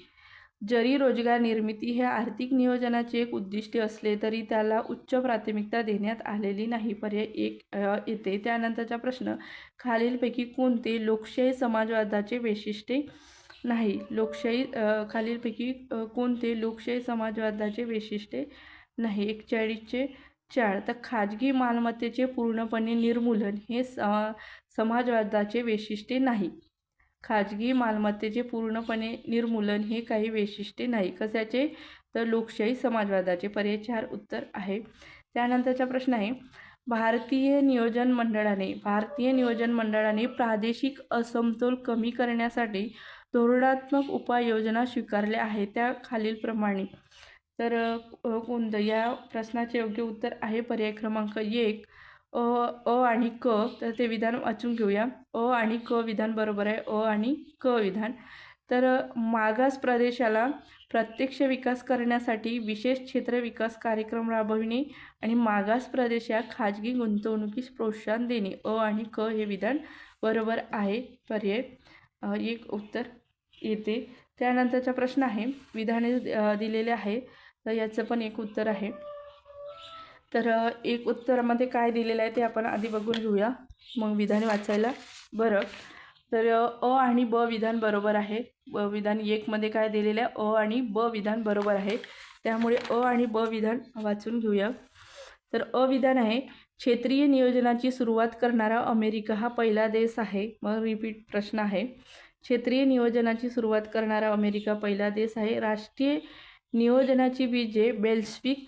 जरी रोजगार निर्मिती हे आर्थिक नियोजनाचे एक उद्दिष्ट असले तरी त्याला उच्च प्राथमिकता देण्यात आलेली नाही, पर्याय एक येते. त्यानंतरचा प्रश्न, खालीलपैकी कोणते लोकशाही समाजवादाचे वैशिष्ट्ये नाही? खालीलपैकी कोणते लोकशाही समाजवादाचे वैशिष्ट्ये नाही? 41/4. तर खाजगी मालमत्तेचे पूर्णपणे निर्मूलन हे समाजवादाचे वैशिष्ट्ये नाही. खाजगी मालमत्तेचे पूर्णपणे निर्मूलन हे काही वैशिष्ट्ये नाही. कशाचे? तर लोकशाही समाजवादाचे, पर्याय 4 उत्तर आहे. त्यानंतरचा प्रश्न आहे, भारतीय नियोजन मंडळाने प्रादेशिक असमतोल कमी करण्यासाठी धोरणात्मक उपाययोजना स्वीकारल्या आहेत त्या खालीलप्रमाणे. तर कोणतं? या प्रश्नाचे योग्य उत्तर आहे पर्याय क्रमांक 1, अ आणि क. तर ते विधान वाचून घेऊया. अ आणि क विधान बरोबर आहे. अ आणि क विधान. तर मागास प्रदेशाला प्रत्यक्ष विकास करण्यासाठी विशेष क्षेत्र विकास कार्यक्रम राबविणे आणि मागास प्रदेशात खाजगी गुंतवणुकीस प्रोत्साहन देणे. अ आणि क हे विधान बरोबर आहे, पर्याय 1 उत्तर येते. त्यानंतरचा प्रश्न आहे, विधाने दिलेले आहे तर याचं पण एक उत्तर आहे. तर एक उत्तरामध्ये काय दिलेलं आहे ते आपण आधी बघून घेऊया, मग विधाने वाचायला बरं. तर अ आणि ब विधान बरोबर आहे. विधान 1 मध्ये काय दिलेलं आहे? अ आणि ब विधान बरोबर आहे. त्यामुळे अ आणि ब विधान वाचून घेऊया. तर अ विधान आहे, क्षेत्रीय नियोजनाची सुरुवात करणारा अमेरिका हा पहिला देश आहे. मग रिपीट प्रश्न आहे, क्षेत्रीय नियोजनाची सुरुवात करणारा अमेरिका पहिला देश आहे. राष्ट्रीय नियोजनाची बीजे बोल्शेविक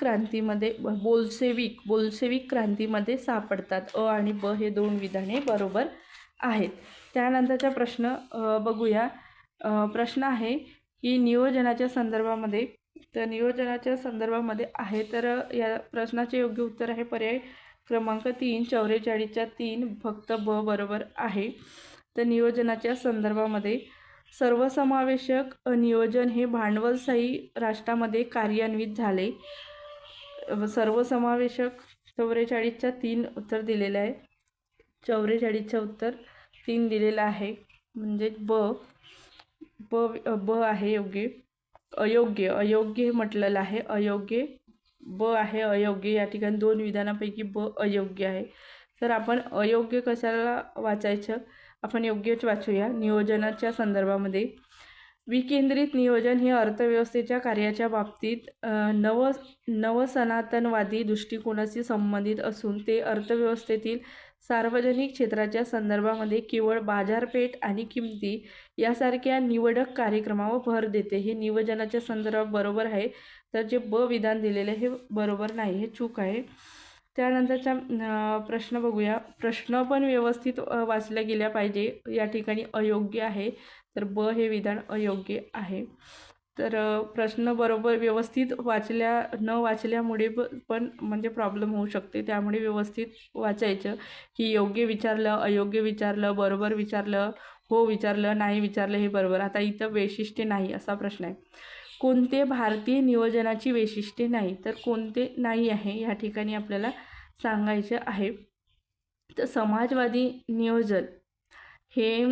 क्रांतीमध्ये सापडतात. अ आणि ब हे 2 विधाने बरोबर आहेत. त्यानंतरचा प्रश्न बघूया. प्रश्न आहे की नियोजनाच्या संदर्भामध्ये आहे. तर या प्रश्नाचे योग्य उत्तर आहे पर्याय क्रमांक 3, 44/3 फक्त ब बरोबर आहे. तर नियोजनाच्या संदर्भामध्ये सर्वसमावेशक नियोजन हे भांडवलशाही राष्ट्रामध्ये कार्यान्वित झाले. सर्वसमावेशक 44/3 उत्तर दिलेलं आहे. 44चं उत्तर 3 दिलेलं आहे, म्हणजे ब आहे योग्य. अयोग्य म्हटलेलं आहे. ब आहे अयोग्य. या ठिकाणी 2 विधानापैकी ब अयोग्य आहे. तर आपण अयोग्य कशाला वाचायचं? आपण योग्यच वाचूया. नियोजनाच्या संदर्भामध्ये विकेंद्रित नियोजन हे अर्थव्यवस्थेच्या कार्याच्या बाबतीत नवसनातनवादी दृष्टिकोनाशी संबंधित असून ते अर्थव्यवस्थेतील सार्वजनिक क्षेत्राच्या संदर्भामध्ये केवळ बाजारपेठ आणि किमती यासारख्या निवडक कार्यक्रमावर भर देते. हे नियोजनाच्या संदर्भात बरोबर आहे. तर जे ब विधान दिलेले हे बरोबर नाही, हे चूक आहे. त्यानंतरचा प्रश्न बघूया. प्रश्न पण व्यवस्थित वाचल्या गेल्या पाहिजे. या ठिकाणी अयोग्य आहे, तर ब हे विधान अयोग्य आहे. तर प्रश्न बरोबर व्यवस्थित न वाचल्यामुळे पण म्हणजे प्रॉब्लेम होऊ शकते. त्यामुळे व्यवस्थित वाचायचं की योग्य विचारलं, अयोग्य विचारलं, बरोबर विचारलं, हो विचारलं, नाही विचारलं हे बरोबर. आता इथं वैशिष्ट्य नाही असा प्रश्न आहे. कोणते भारतीय नियोजनाची वैशिष्ट्ये नाही? तर कोणते नाही आहे या ठिकाणी आपल्याला सांगायचं आहे. तर समाजवादी नियोजन हे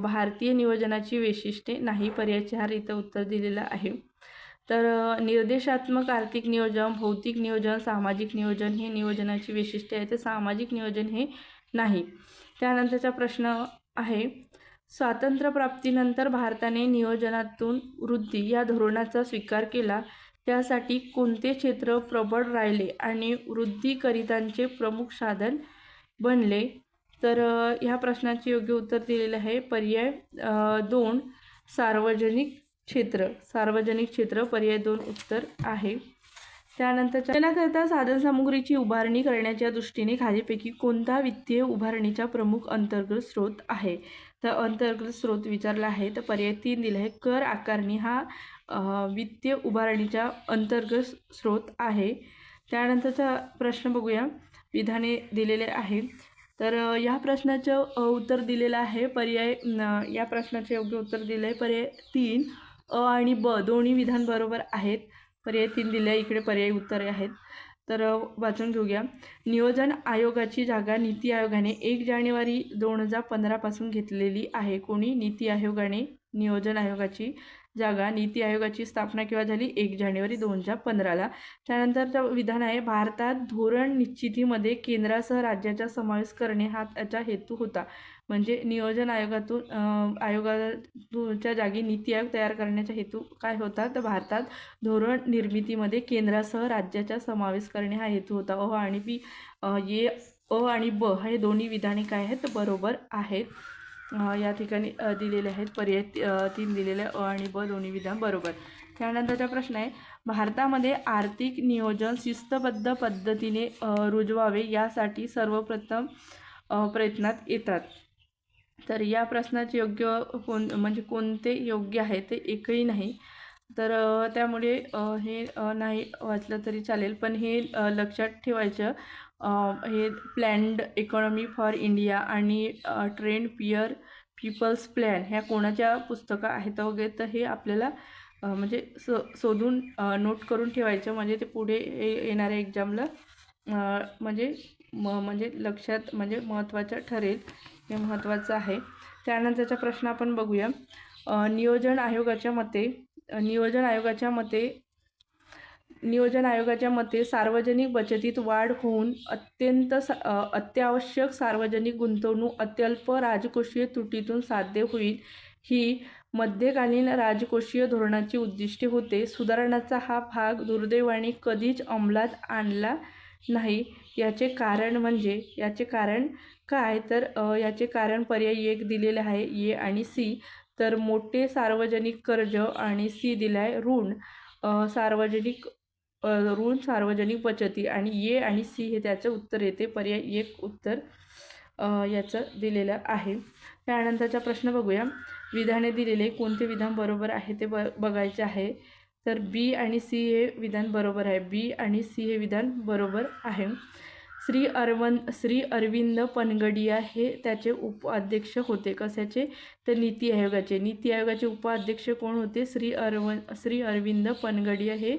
भारतीय नियोजनाची वैशिष्ट्ये नाही, पर्याय 4 इथं उत्तर दिलेलं आहे. तर निर्देशात्मक आर्थिक नियोजन, भौतिक नियोजन, सामाजिक नियोजन हे नियोजनाची वैशिष्ट्ये आहे. तर सामाजिक नियोजन हे नाही. त्यानंतरचा प्रश्न आहे, स्वातंत्र्यप्राप्तीनंतर भारताने नियोजनातून वृद्धी या धोरणाचा स्वीकार केला. त्यासाठी कोणते क्षेत्र प्रबळ राहिले आणि वृद्धीकरितांचे प्रमुख साधन बनले? तर ह्या प्रश्नाचे योग्य उत्तर दिलेले आहे पर्याय 2, सार्वजनिक क्षेत्र, पर्याय 2 उत्तर आहे. त्यानंतर नियोजनाकरता साधनसामुग्रीची उभारणी करण्याच्या दृष्टीने खालीलपैकी कोणता वित्तीय उभारणीचा प्रमुख अंतर्गत स्रोत आहे? तर अंतर्गत स्रोत विचारला आहे, तर पर्याय 3 दिला आहे. कर आकारणी हा वित्तीय उभारणीचा अंतर्गत स्रोत आहे. त्यानंतरचा प्रश्न बघूया. विधाने दिलेले आहे. तर या प्रश्नाचं उत्तर दिलेलं आहे पर्याय या प्रश्नाचे योग्य उत्तर दिले आहे पर्याय 3, अ आणि ब दोन्ही विधान बरोबर आहेत. पर्याय 3 दिले आहे, इकडे पर्यायी उत्तरे आहेत. तर वाचून घेऊया. नियोजन आयोगाची जागा नीती आयोगाने 1 जानेवारी 2015 पासून घेतलेली आहे. कोणी? नीती आयोगाने नियोजन आयोगाची जागा नीती आयोगाची स्थापना केव्हा झाली? 1 जानेवारी 2015ला. त्यानंतरचं विधान आहे, भारतात धोरण निश्चितीमध्ये केंद्रासह राज्याचा समावेश करणे हा त्याचा हेतू होता. म्हणजे नियोजन आयोगाच्या जागी नीती आयोग तयार करण्याचा हेतू काय होता? तर भारतात धोरण निर्मितीमध्ये केंद्रासह राज्याचा समावेश करणे हा हेतू होता. अ आणि बी अ आणि ब हे दोन्ही विधाने काय आहेत? बरोबर आहेत. या ठिकाणी दिलेले आहेत. पर्याय 3 दिलेले अ आणि ब दोन्ही विधान बरोबर. त्यानंतरचा प्रश्न आहे, भारतामध्ये आर्थिक नियोजन शिस्तबद्ध पद्धतीने रुजवावे यासाठी सर्वप्रथम प्रयत्नात येतात. तर या प्रश्नाचे योग्य म्हणजे कोणते योग्य आहे? ते एकही नाही. तर त्यामुळे हे नाही वाचलं तरी चालेल, पण हे लक्षात ठेवायचं. हे प्लॅन्ड इकॉनॉमी फॉर इंडिया आणि ट्रेंड पियर पीपल्स प्लॅन ह्या कोणाच्या पुस्तकं आहेत वगैरे, तर हे आपल्याला म्हणजे शोधून नोट करून ठेवायचं, म्हणजे ते पुढे येणाऱ्या एक्झामला म्हणजे लक्षात म्हणजे महत्त्वाचं ठरेल. हे महत्त्वाचं आहे. त्यानंतरचा प्रश्न आपण बघूया. नियोजन आयोगाच्या मते सार्वजनिक बचतीत वाढ होऊन अत्यावश्यक सार्वजनिक गुंतवणूक अत्यल्प राजकोषीय तुटीतून साध्य होईल, ही मध्यकालीन राजकोषीय धोरणाची उद्दिष्टे होते. सुधारणांचा हा भाग दुर्दैवाने कधीच अंमलात आणला नाही. याचे कारण काय? तर याचे कारण पर्याय 1 दिलेले आहे, ए आणि सी. तर मोठे सार्वजनिक कर्ज आणि सी दिला आहे सार्वजनिक बचती, आणि ए आणि सी हे त्याचं उत्तर येते. पर्याय 1 उत्तर याचं दिलेलं आहे. त्यानंतरचा प्रश्न बघूया. विधाने दिलेले कोणते विधान बरोबर आहे ते बघायचे आहे. तर बी आणि सी हे विधान बरोबर आहे. बी आणि सी हे विधान बरोबर आहे. श्री अरविंद पनगडिया हे त्याचे उपाध्यक्ष होते. कशाचे? तर नीती आयोगाचे उपाध्यक्ष कोण होते? श्री अरविंद पनगडिया हे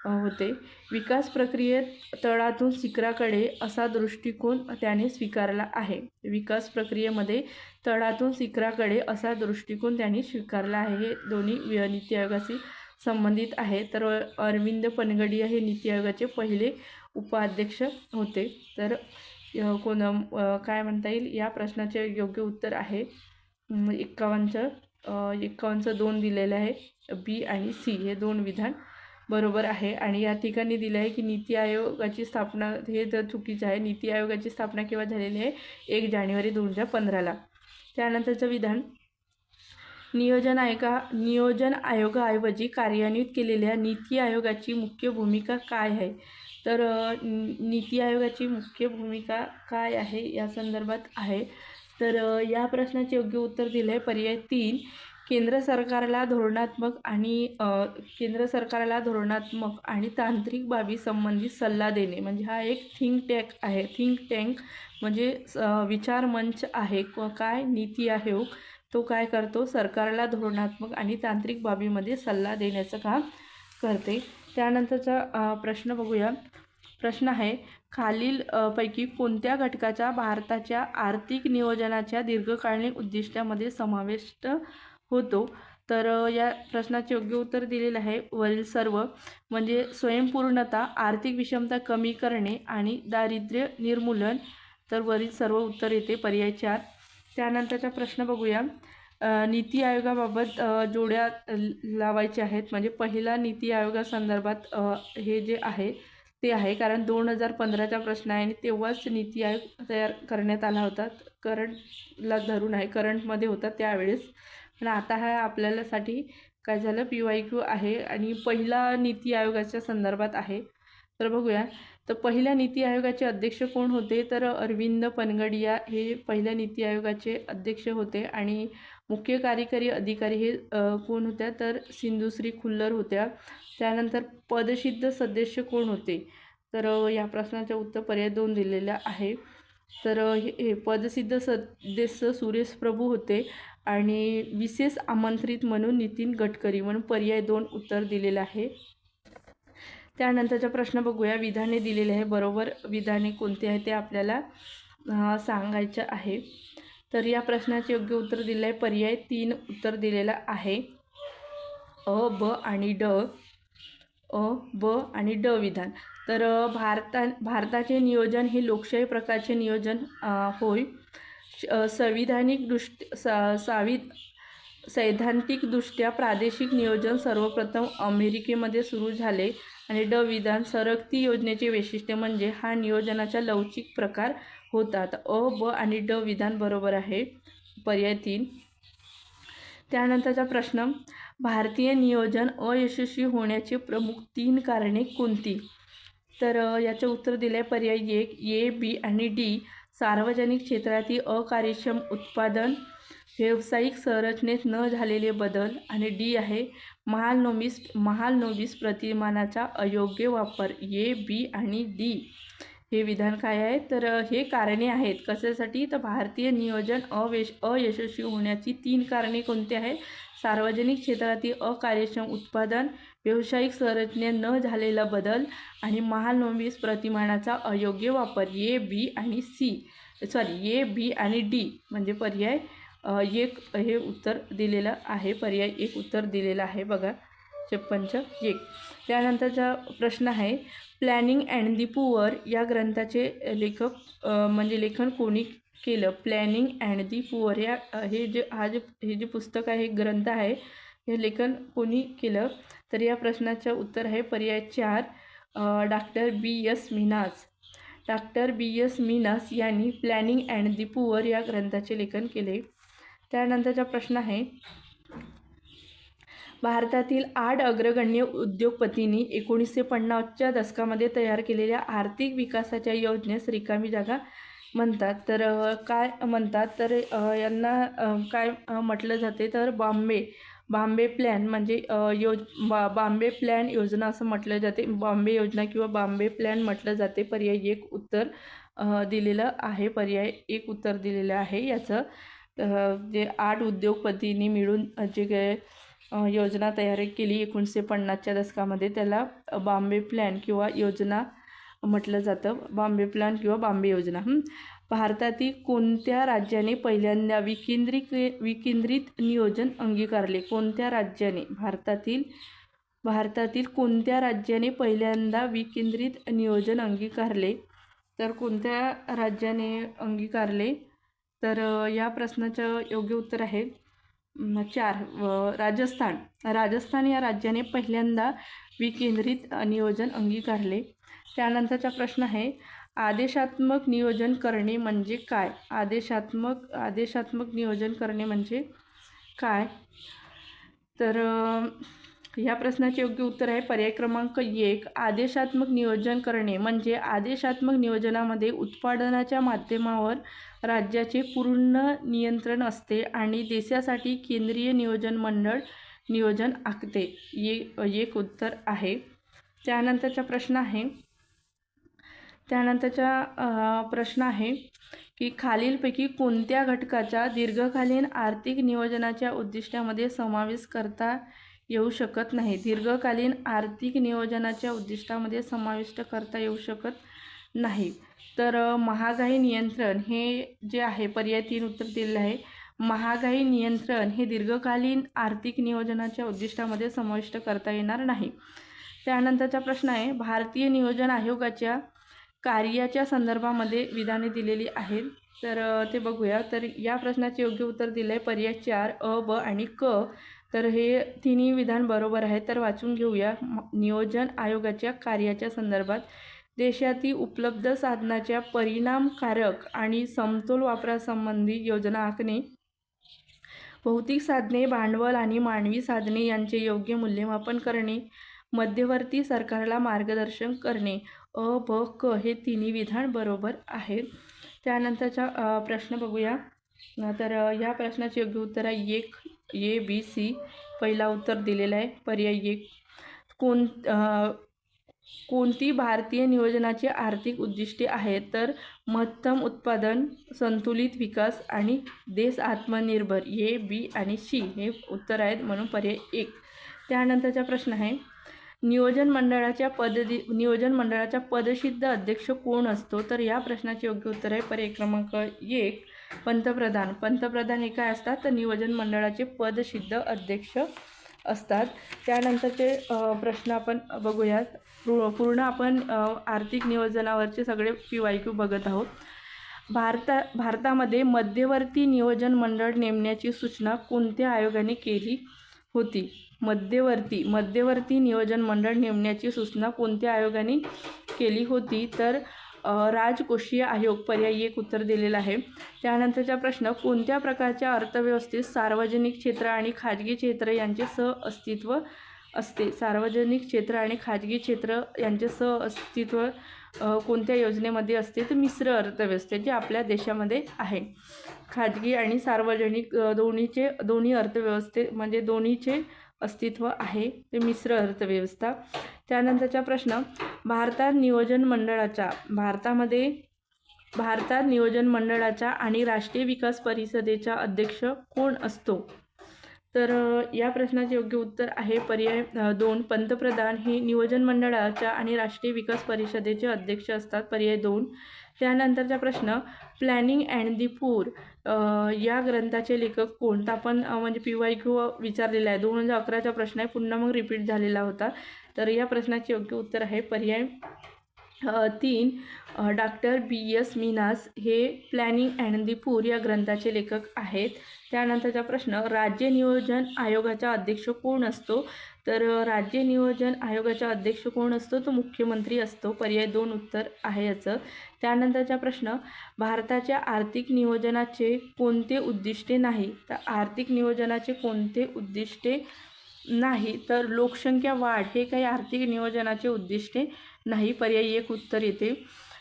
होते. विकास प्रक्रियेत तळातून शिखराकडे असा दृष्टिकोन त्याने स्वीकारला आहे. विकास प्रक्रियेमध्ये तळातून शिखराकडे असा दृष्टिकोन त्यांनी स्वीकारला आहे. हे दोन्ही नीती आयोगाशी संबंधित आहे. तर अरविंद पनगडिया हे नीती आयोगाचे पहिले उपाध्यक्ष होते. तर काय म्हणता येईल? या प्रश्नाचे योग्य उत्तर आहे 51चं 2 दिलेलं आहे. बी आणि सी हे 2 विधान बरोबर आहे. आणि या ठिकाणी दिलं आहे की नीती आयोगाची स्थापना, हे तर चुकीचं आहे. नीती आयोगाची स्थापना केव्हा झालेली आहे? 1 जानेवारी 2015ला. त्यानंतरचं विधान, नियोजन आयोगाऐवजी कार्यान्वित केलेल्या नीती आयोगाची मुख्य भूमिका काय आहे? तर नीती आयोगाची मुख्य भूमिका काय आहे या संदर्भात आहे. तर या प्रश्नाचे योग्य उत्तर दिले आहे पर्याय 3. केंद्र सरकारला धोरणात्मक आणि तांत्रिक बाबी संबंधित सल्ला देणे. म्हणजे हा एक थिंक टँक आहे. थिंक टँक म्हणजे विचार मंच आहे. काय? नीती आयोग तो काय करतो? सरकारला धोरणात्मक आणि तांत्रिक बाबीमध्ये सल्ला देण्याचं काम करते. त्यानंतरचा प्रश्न बघूया. प्रश्न आहे, खालील पैकी कोणत्या घटकाचा भारताच्या आर्थिक नियोजनाच्या दीर्घकालीन उद्दिष्टामध्ये समाविष्ट होतो? तर या प्रश्नाचे योग्य उत्तर दिलेलं आहे वरील सर्व. म्हणजे स्वयंपूर्णता, आर्थिक विषमता कमी करणे आणि दारिद्र्य निर्मूलन. तर वरील सर्व उत्तर येते. पर्याय 4. त्यानंतरचा प्रश्न बघूया. नीती आयोगाबाबत जोड्या लावायच्या आहेत. म्हणजे पहिला नीती आयोगासंदर्भात हे जे आहे ते आहे, कारण 2015चा प्रश्न आहे आणि तेव्हाच नीती आयोग तयार करण्यात आला होता. करंटला धरून आहे, करंटमध्ये होता त्यावेळेस. पण आता हा आपल्यासाठी काय झालं, PYQ आहे आणि पहिला नीती आयोगाच्या संदर्भात आहे. तर बघूया. तर पहिल्या नीती आयोगाचे अध्यक्ष कोण होते? तर अरविंद पनगडिया हे पहिल्या नीती आयोगाचे अध्यक्ष होते. आणि मुख्य कार्यकारी अधिकारी हे कोण होत्या? तर सिंधुश्री खुल्लर होत्या. त्यानंतर पदसिद्ध सदस्य कोण होते? तर या प्रश्नाचं उत्तर पर्याय 2 दिलेला आहे. तर हे पदसिद्ध सदस्य सुरेश प्रभू होते आणि विशेष आमंत्रित म्हणून नितीन गडकरी, म्हणून पर्याय 2 उत्तर दिलेलं आहे. त्यानंतरचा प्रश्न बघूया, विधाने दिलेले आहे, बरोबर विधाने कोणती आहे ते आपल्याला सांगायचं आहे. तर या प्रश्नाचे योग्य उत्तर दिले आहे, पर्याय 3 उत्तर दिलेलं आहे, अ, ब आणि ड. अ, ब आणि ड विधान. तर भारताचे नियोजन हे लोकशाही प्रकारचे नियोजन होय. सैद्धांतिकदृष्ट्या प्रादेशिक नियोजन सर्वप्रथम अमेरिकेमध्ये सुरू झाले. आणि ड विधान सरकती योजनेचे वैशिष्ट्य म्हणजे हा नियोजनाचा लवचिक प्रकार होता. तर अ, ब आणि ड विधान बरोबर आहे, पर्याय 3. त्यानंतरचा प्रश्न, भारतीय नियोजन अयशस्वी होण्याचे प्रमुख 3 कारणे कोणती? तर याचं उत्तर दिलं आहे, पर्याय 1, ए, बी आणि डी. सार्वजनिक क्षेत्रातील अकार्यक्षम उत्पादन, व्यावसायिक संरचनेत न झालेले बदल, आणि डी आहे महालनोबिस प्रतिमानाचा अयोग्य वापर. ए, बी आणि डी हे विधान काय आहे? तर हे कारणे आहेत कशासाठी? तर भारतीय नियोजन अयशस्वी होण्याची 3 कारणे कोणती आहेत? सार्वजनिक क्षेत्रातील अकार्यक्षम उत्पादन, व्यावसायिक संरचनेत न झालेला बदल, आणि महालनोबिस प्रतिमानाचा अयोग्य वापर. ए, बी आणि डी म्हणजे पर्याय 1 हे उत्तर दिलेलं आहे, पर्याय 1 उत्तर दिलेलं आहे बघा, 56-1. त्यानंतरचा प्रश्न आहे, प्लॅनिंग अँड दी पुअर या ग्रंथाचे लेखन कोणी केलं? प्लॅनिंग अँड दी पुअर या हे जे पुस्तक आहे, ग्रंथ आहे, हे लेखन कोणी केलं? तर या प्रश्नाचं उत्तर आहे, पर्याय 4, doctor B.S. Manas. Doctor B.S. Manas यांनी प्लॅनिंग अँड दी पुअर या ग्रंथाचे लेखन केले. त्यानंतरचा प्रश्न आहे, भारतातील 8 अग्रगण्य उद्योगपतींनी 1950च्या दशकामध्ये तयार केलेल्या आर्थिक विकासाच्या योजनेस रिकामी जागा म्हणतात. तर काय म्हणतात? तर यांना काय म्हटलं जाते? तर बॉम्बे प्लॅन म्हणजे बॉम्बे प्लॅन योजना असं म्हटलं जाते. बॉम्बे योजना किंवा बॉम्बे प्लॅन म्हटलं जाते. पर्याय 1 उत्तर दिलेलं आहे, पर्याय 1 उत्तर दिलेलं आहे. याचं जे 8 उद्योगपतींनी मिळून जे काही योजना तयार केली 1950च्या दशकामध्ये, त्याला बॉम्बे प्लॅन किंवा योजना म्हटलं जातं. बॉम्बे प्लॅन किंवा बॉम्बे योजना. भारतातील कोणत्या राज्याने पहिल्यांदा विकेंद्रित नियोजन अंगीकारले? कोणत्या राज्याने? भारतातील कोणत्या राज्याने पहिल्यांदा विकेंद्रित नियोजन अंगीकारले? तर कोणत्या राज्याने अंगीकारले? तर या प्रश्नाचं योग्य उत्तर आहे 4, राजस्थान या राज्याने पहिल्यांदा विकेंद्रित नियोजन अंगीकारले. त्यानंतरचा प्रश्न आहे, आदेशात्मक नियोजन करणे म्हणजे काय? आदेशात्मक नियोजन करणे म्हणजे काय? तर या प्रश्नाचे योग्य उत्तर आहे, पर्याय क्रमांक 1, आदेशात्मक नियोजन करणे म्हणजे आदेशात्मक नियोजनामध्ये उत्पादनाच्या माध्यमावर राज्याचे पूर्ण नियंत्रण असते आणि देशासाठी केंद्रीय नियोजन मंडळ नियोजन आखते. 1 उत्तर आहे. त्यानंतरचा प्रश्न आहे की खालीलपैकी कोणत्या घटकाचा दीर्घकालीन आर्थिक नियोजनाच्या उद्दिष्टामध्ये समावेश करता येऊ शकत नाही? दीर्घकालीन आर्थिक नियोजनाच्या उद्दिष्टामध्ये समाविष्ट करता येऊ शकत नाही. तर महागाई नियंत्रण हे जे आहे, पर्याय 3 उत्तर दिलेलं आहे. महागाई नियंत्रण हे दीर्घकालीन आर्थिक नियोजनाच्या उद्दिष्टामध्ये समाविष्ट करता येणार नाही. त्यानंतरचा प्रश्न आहे, भारतीय नियोजन आयोगाच्या कार्याच्या संदर्भामध्ये विधाने दिलेली आहेत. तर ते बघूया. तर या प्रश्नाचे योग्य उत्तर दिले आहे, पर्याय 4, अ, ब आणि क. तर हे तिन्ही विधान बरोबर आहे. तर वाचून घेऊया. नियोजन आयोगाच्या कार्याच्या संदर्भात देशातील उपलब्ध साधनाच्या परिणामकारक आणि समतोल वापरासंबंधी योजना आखणे, भौतिक साधने, भांडवल आणि मानवी साधने यांचे योग्य मूल्यमापन करणे, मध्यवर्ती सरकारला मार्गदर्शन करणे. अ, ब, क हे तिन्ही विधान बरोबर आहेत. त्यानंतरचा प्रश्न बघूया. तर या प्रश्नाचे योग्य उत्तर आहे 1, ए, बी, सी. पहिला उत्तर दिलेला आहे, पर्याय 1. कोणती भारतीय नियोजनाची आर्थिक उद्दिष्टे आहेत? तर महत्तम उत्पादन, संतुलित विकास आणि देश आत्मनिर्भर. ए, बी आणि सी हे उत्तर आहेत, म्हणून पर्याय 1. त्यानंतरचा प्रश्न आहे, नियोजन मंडळाच्या पदसिद्ध अध्यक्ष कोण असतो? तर या प्रश्नाचे योग्य उत्तर आहे पर्याय क्रमांक 1 पंतप्रधान. पंतप्रधान हे काय असतात? तर नियोजन मंडळाचे पदसिद्ध अध्यक्ष असतात. त्यानंतरचे प्रश्न आपण बघूयात. पूर्ण आपण आर्थिक नियोजनावरचे सगळे PYQ बघत आहोत. भारतामध्ये मध्यवर्ती नियोजन मंडळ नेमण्याची सूचना कोणत्या आयोगाने केली होती? मध्यवर्ती नियोजन मंडळ नेमण्याची सूचना कोणत्या आयोगाने केली होती? तर राजकोषीय आयोग पर्याय 1 उत्तर दिलेलं आहे. त्यानंतरचा प्रश्न कोणत्या प्रकारच्या अर्थव्यवस्थेत सार्वजनिक क्षेत्र आणि खाजगी क्षेत्र यांचे सहअस्तित्व असते? सार्वजनिक क्षेत्र आणि खाजगी क्षेत्र यांचे सहअस्तित्व कोणत्या योजनेमध्ये असते? तर मिश्र अर्थव्यवस्था जी आपल्या देशामध्ये आहे. खाजगी आणि सार्वजनिक दोन्ही अर्थव्यवस्थे म्हणजे दोन्हीचे अस्तित्व आहे ते मिश्र अर्थव्यवस्था. त्यानंतरचा प्रश्न भारतात नियोजन मंडळाचा आणि राष्ट्रीय विकास परिषदेचा अध्यक्ष कोण असतो? तर या प्रश्नाचे योग्य उत्तर आहे पर्याय 2 पंतप्रधान हे नियोजन मंडळाच्या आणि राष्ट्रीय विकास परिषदेचे अध्यक्ष असतात. पर्याय 2. त्यानंतरचा प्रश्न प्लॅनिंग अँड दी पूर या ग्रंथाचे लेखक कोण? तर आपण म्हणजे PYQ विचारलेला आहे. 2011चा प्रश्न आहे, पुन्हा मग रिपीट झालेला होता. तर या प्रश्नाचे योग्य उत्तर आहे पर्याय 3 डॉक्टर BS मिनास हे प्लॅनिंग अँड दी पूर या ग्रंथाचे लेखक आहेत. त्यानंतरचा प्रश्न राज्य नियोजन आयोगाचा अध्यक्ष कोण असतो? तर राज्य नियोजन आयोगाचा अध्यक्ष कोण असतो? तो मुख्यमंत्री असतो. पर्याय 2 उत्तर आहे याचं. त्यानंतरचा प्रश्न भारताच्या आर्थिक नियोजनाचे कोणते उद्दिष्टे नाही? तर आर्थिक नियोजनाचे कोणते उद्दिष्टे नाही? तर लोकसंख्या वाढ हे काही आर्थिक नियोजनाचे उद्दिष्टे नाही. पर्याय 1 उत्तर येते.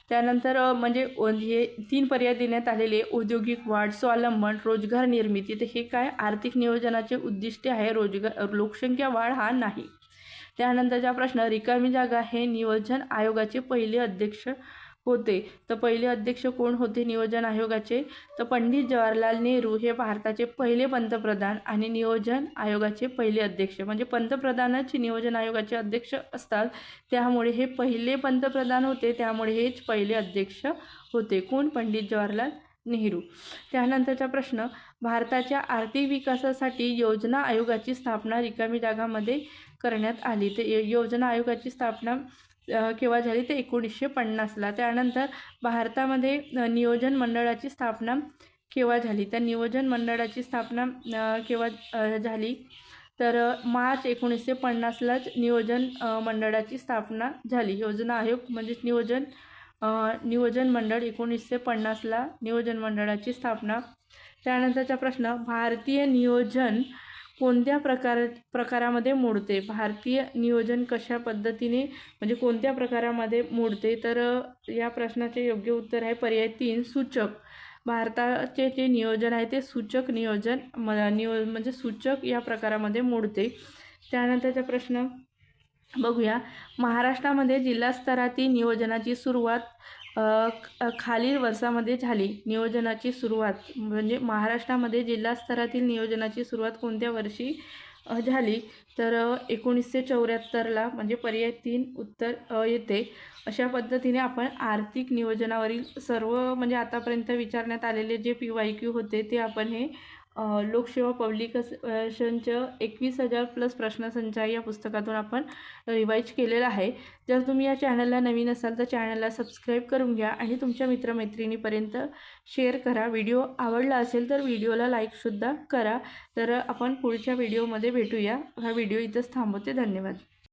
त्यानंतर म्हणजे हे 3 पर्याय देण्यात आलेले औद्योगिक वाढ, स्वावलंबन, रोजगार निर्मिती. तर हे काय आर्थिक नियोजनाचे उद्दिष्टे आहे. लोकसंख्या वाढ हा नाही. त्यानंतरचा प्रश्न रिकामी जागा हे नियोजन आयोगाचे पहिले अध्यक्ष होते. तर पहिले अध्यक्ष कोण होते नियोजन आयोगाचे? तर पंडित जवाहरलाल नेहरू हे भारताचे पहिले पंतप्रधान आणि नियोजन आयोगाचे पहिले अध्यक्ष. म्हणजे पंतप्रधानच नियोजन आयोगाचे अध्यक्ष असतात, त्यामुळे हे पहिले पंतप्रधान होते, त्यामुळे हेच पहिले अध्यक्ष होते. कोण? पंडित जवाहरलाल नेहरू. त्यानंतरचा प्रश्न भारताच्या आर्थिक विकासासाठी योजना आयोगाची स्थापना रिकामी जागामध्ये करण्यात आली. तर योजना आयोगाची स्थापना केव्हा झाली? ते 1950ला. त्यानंतर भारतामध्ये नियोजन मंडळाची स्थापना केव्हा झाली? तर नियोजन मंडळाची स्थापना केव्हा झाली? तर मार्च 1950लाच नियोजन मंडळाची स्थापना झाली. योजना आयोग म्हणजे नियोजन मंडळ 1950ला नियोजन मंडळाची स्थापना. त्यानंतरचा प्रश्न भारतीय नियोजन कोणत्या प्रकारामध्ये मोडते? भारतीय नियोजन कशा पद्धतीने म्हणजे कोणत्या प्रकारामध्ये मोडते? तर या प्रश्नाचे योग्य उत्तर आहे पर्याय 3 सूचक. भारताचे जे नियोजन आहे ते सूचक नियोजन म्हणजे सूचक या प्रकारामध्ये मोडते. त्यानंतरचा प्रश्न बघूया. महाराष्ट्रामध्ये जिल्हा स्तरातील नियोजनाची सुरुवात खालील वर्षामध्ये झाली. नियोजनाची सुरुवात म्हणजे महाराष्ट्रामध्ये जिल्हा स्तरातील नियोजनाची सुरुवात कोणत्या वर्षी झाली? तर 1974ला म्हणजे पर्याय 3 उत्तर येते. अशा पद्धतीने आपण आर्थिक नियोजनावरील सर्व म्हणजे आतापर्यंत विचारण्यात आलेले जे PYQ होते ते आपण हे लोकसेवा पब्लिकेशनचं 21,000+ प्रश्नसंच या पुस्तकातून आपण रिवाईज केलेलं आहे. जर तुम्ही या चॅनलला नवीन असाल तर चॅनलला सबस्क्राईब करून घ्या आणि तुमच्या मित्रमैत्रिणीपर्यंत शेअर करा. व्हिडिओ आवडला असेल तर व्हिडिओला लाईकसुद्धा करा. तर आपण पुढच्या व्हिडिओमध्ये भेटूया. हा व्हिडिओ इथंच थांबवते. धन्यवाद.